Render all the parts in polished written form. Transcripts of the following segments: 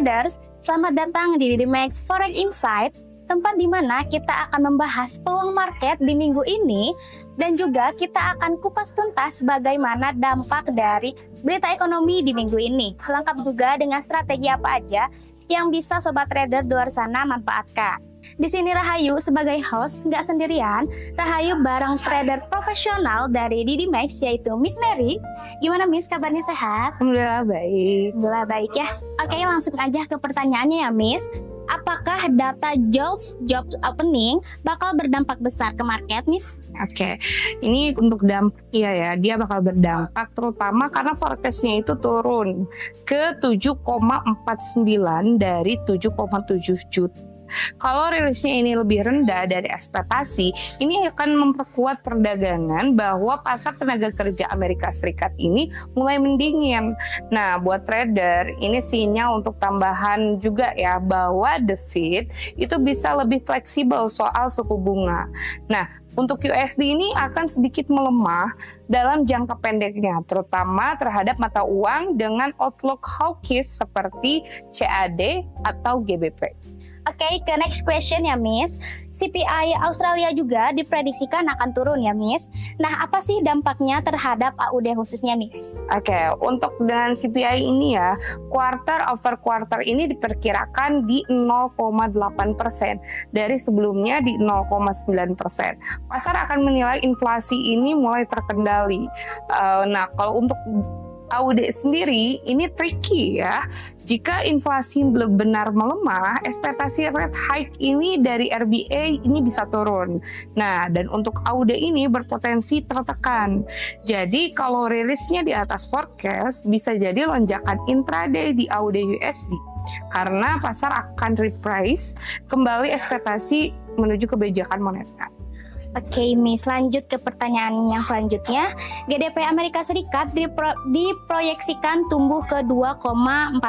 traders, selamat datang di Didimax Forex Insight, tempat di mana kita akan membahas peluang market di minggu ini dan juga kita akan kupas tuntas bagaimana dampak dari berita ekonomi di minggu ini. Lengkap juga dengan strategi apa aja yang bisa sobat trader di luar sana manfaatkan. Di sini Rahayu sebagai host, nggak sendirian. Rahayu bareng trader profesional dari Didimax yaitu Miss Mary. Gimana Miss, kabarnya sehat? Alhamdulillah baik. Alhamdulillah baik ya. Oke, langsung aja ke pertanyaannya ya Miss. Apakah data jobs opening bakal berdampak besar ke market, Miss? Oke, ini untuk dampak ya, dia bakal berdampak terutama karena forecastnya itu turun ke 7,49 dari 7,7 juta. Kalau rilisnya ini lebih rendah dari ekspektasi, ini akan memperkuat perdagangan bahwa pasar tenaga kerja Amerika Serikat ini mulai mendingin. Nah, buat trader, ini sinyal untuk tambahan juga ya bahwa the Fed itu bisa lebih fleksibel soal suku bunga. Nah, untuk USD ini akan sedikit melemah dalam jangka pendeknya, terutama terhadap mata uang dengan outlook hawkish seperti CAD atau GBP. Oke, ke next question ya Miss. CPI Australia juga diprediksikan akan turun ya Miss. Nah, apa sih dampaknya terhadap AUD khususnya Miss? Oke, untuk dengan CPI ini ya, quarter over quarter ini diperkirakan di 0,8% dari sebelumnya di 0,9%. Pasar akan menilai inflasi ini mulai terkendali. Nah, kalau untuk AUD sendiri ini tricky ya. Jika inflasi benar melemah, ekspektasi rate hike ini dari RBA ini bisa turun. Nah, dan untuk AUD ini berpotensi tertekan. Jadi kalau rilisnya di atas forecast, bisa jadi lonjakan intraday di AUD USD. Karena pasar akan reprice kembali ekspektasi menuju kebijakan moneter. Oke Miss, lanjut ke pertanyaan yang selanjutnya. GDP Amerika Serikat diproyeksikan tumbuh ke 2,4%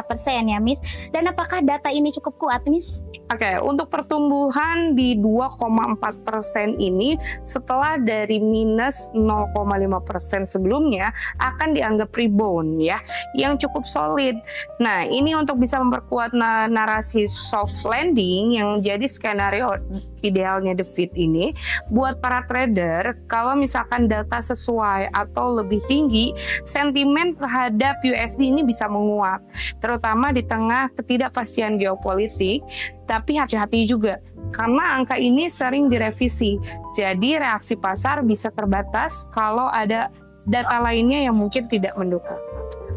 ya Miss. Dan apakah data ini cukup kuat Miss? Oke, untuk pertumbuhan di 2,4% ini setelah dari minus 0,5% sebelumnya akan dianggap rebound ya, yang cukup solid. Nah, ini untuk bisa memperkuat narasi soft landing yang jadi skenario idealnya the Fed ini. Buat para trader, kalau misalkan data sesuai atau lebih tinggi, sentimen terhadap USD ini bisa menguat, terutama di tengah ketidakpastian geopolitik. Tapi hati-hati juga, karena angka ini sering direvisi, jadi reaksi pasar bisa terbatas kalau ada data lainnya yang mungkin tidak mendukung.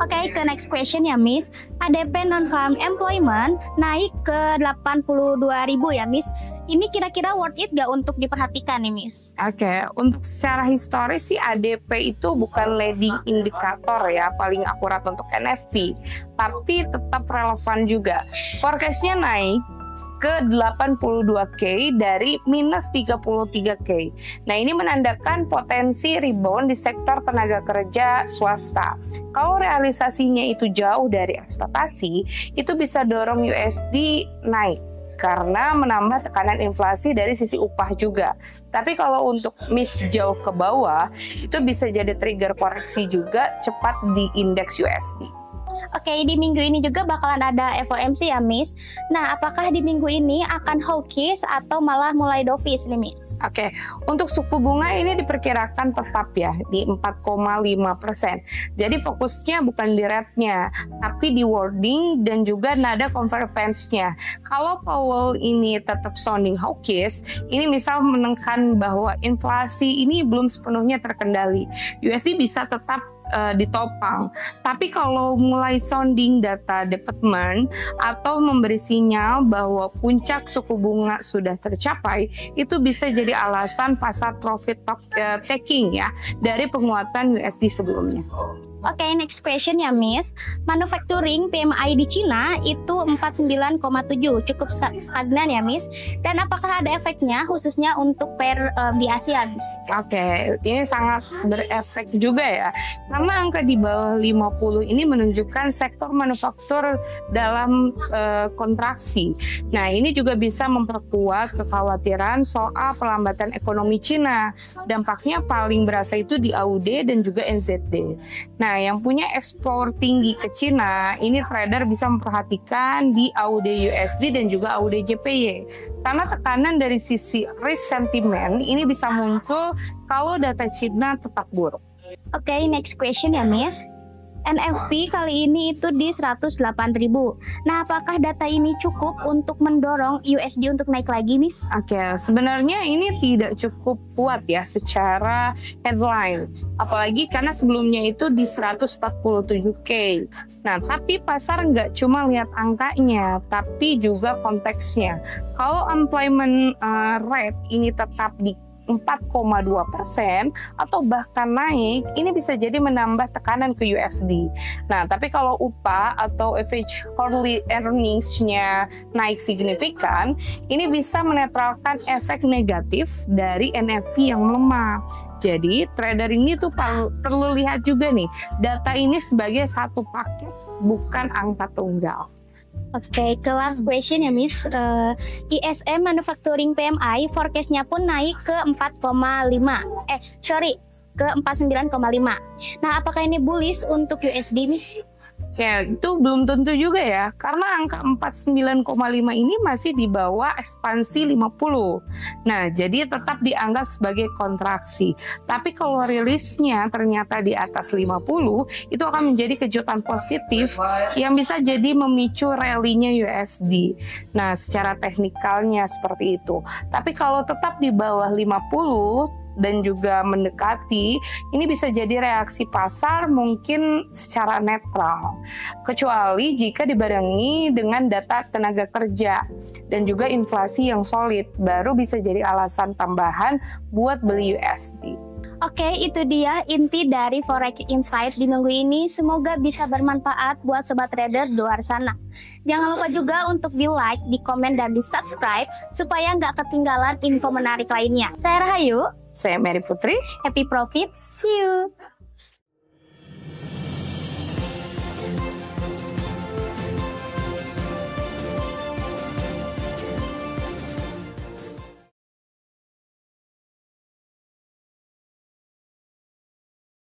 Oke, ke next question ya Miss. ADP non-farm employment naik ke 82.000 ya Miss. Ini kira-kira worth it gak untuk diperhatikan nih Miss? Oke, untuk secara historis sih ADP itu bukan leading indikator ya, paling akurat untuk NFP. Tapi tetap relevan juga. Forecastnya naik ke 82K dari minus 33K. Nah, ini menandakan potensi rebound di sektor tenaga kerja swasta. Kalau realisasinya itu jauh dari ekspektasi, itu bisa dorong USD naik karena menambah tekanan inflasi dari sisi upah juga. Tapi kalau untuk miss jauh ke bawah, itu bisa jadi trigger koreksi juga cepat di indeks USD. Oke, di minggu ini juga bakalan ada FOMC ya Miss. Nah, apakah di minggu ini akan hawkish atau malah mulai dovish nih Miss? Oke, untuk suku bunga ini diperkirakan tetap ya di 4,5%. Jadi fokusnya bukan di rate-nya, tapi di wording dan juga nada convergence-nya. Kalau Powell ini tetap sounding hawkish, ini misal menekan bahwa inflasi ini belum sepenuhnya terkendali. USD bisa tetap ditopang. Tapi kalau mulai sounding data department atau memberi sinyal bahwa puncak suku bunga sudah tercapai, itu bisa jadi alasan pasar profit taking ya dari penguatan USD sebelumnya. Oke, next question ya Miss. Manufacturing PMI di Cina itu 49,7, cukup stagnan ya Miss. Dan apakah ada efeknya khususnya untuk pair di Asia Miss? Oke, ini sangat berefek juga ya. Karena angka di bawah 50 ini menunjukkan sektor manufaktur dalam kontraksi. Nah, ini juga bisa memperkuat kekhawatiran soal pelambatan ekonomi Cina. Dampaknya paling berasa itu di AUD dan juga NZD. Nah, Nah, yang punya ekspor tinggi ke Cina, ini trader bisa memperhatikan di AUD USD dan juga AUD JPY. Karena tekanan dari sisi risk sentiment ini bisa muncul kalau data Cina tetap buruk. Oke, next question ya, Miss. NFP kali ini itu di 108.000. Nah, apakah data ini cukup untuk mendorong USD untuk naik lagi, Miss? Oke, sebenarnya ini tidak cukup kuat ya secara headline. Apalagi karena sebelumnya itu di 147K. Nah, tapi pasar nggak cuma lihat angkanya, tapi juga konteksnya. Kalau employment rate ini tetap di 4,2% atau bahkan naik, ini bisa jadi menambah tekanan ke USD. Nah, tapi kalau upah atau average hourly earnings-nya naik signifikan, ini bisa menetralkan efek negatif dari NFP yang melemah. Jadi, trader ini tuh perlu lihat juga nih, data ini sebagai satu paket, bukan angka tunggal. Oke, ke last question ya, Miss. ISM Manufacturing PMI forecast-nya pun naik ke 4,5. Ke 49,5. Nah, apakah ini bullish untuk USD, Miss? Ya, itu belum tentu juga ya, karena angka 49,5 ini masih di bawah ekspansi 50. Nah, jadi tetap dianggap sebagai kontraksi. Tapi kalau rilisnya ternyata di atas 50, itu akan menjadi kejutan positif yang bisa jadi memicu rally-nya USD. Nah, secara teknikalnya seperti itu. Tapi kalau tetap di bawah 50, dan juga mendekati, ini bisa jadi reaksi pasar mungkin secara netral. Kecuali jika dibarengi dengan data tenaga kerja dan juga inflasi yang solid, baru bisa jadi alasan tambahan buat beli USD. Oke, itu dia inti dari Forex Insight di minggu ini. Semoga bisa bermanfaat buat sobat trader di luar sana. Jangan lupa juga untuk di like, di komen, dan di subscribe supaya nggak ketinggalan info menarik lainnya. Saya Rahayu. Saya Mary Putri. Happy profit. See you.